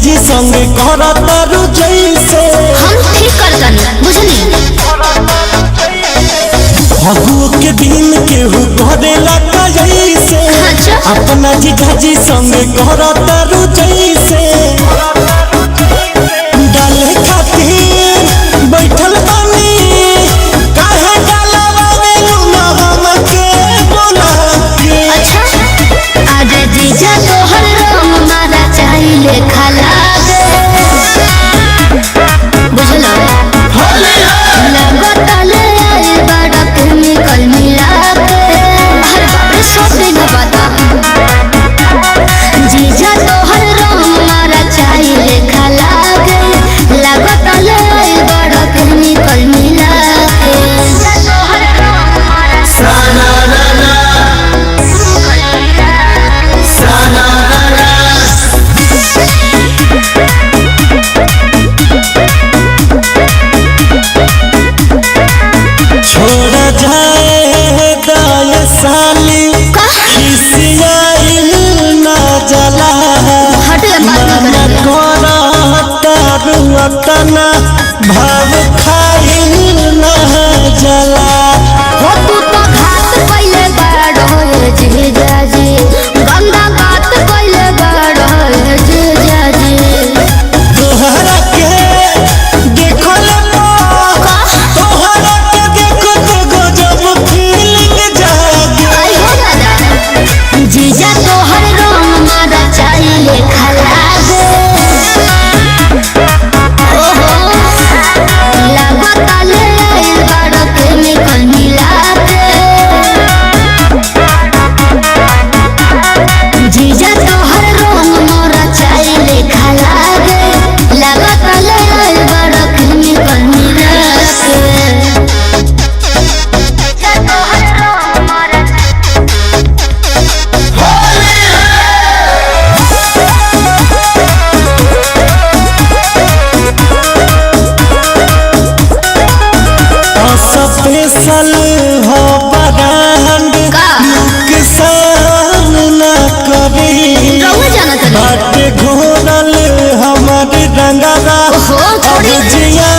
जीजाजी संग करतारू जैसे हम ठीक करतनी बुझनी फगुओ के दिन केहू करेला का जैसे अपना जीजाजी संग करतारू जैसे डाले खातिर बैठल बानी काहे डालवावे लूना हमके बोला के अच्छा आज जीजा तोहर रंग मारा चाहिए खाला बुझलो लगत ले आए बड़ा केमिकल मिला के हर बार सोचे न बता जीजा तोहर रंग मारा चाहिए खाला लगत ले आए बड़ा केमिकल मिला के तोहर रंग मारा साना नाना साना नाना छोड़ जाए दाय साली खिसियाइल ना जला मन करता रुअतना भाव खाइल ना जला हो तू तो घात कइले बाड़ो जीजाजी गंदा बात कइले बाड़ो जीजाजी तोहरा के देखल तोहरा के देखते गजब फीलिंग जागे आई हो दादा जीजा तोहर रंग मारा चाहिए खाला ओहो लागत ले आइल बाड़ो केमिकल मिला के जीजा तोहर रंग मारा चाहिए खाला लागत ले आइल बाड़ो केमिकल मिला के जीजा तोहर रंग मारा स्पेशल हो बरांड नुकसान न करी रहुआ जाना था बाटे घोरल हमारी रंगरा ओहो, अब छोड़ी। जिया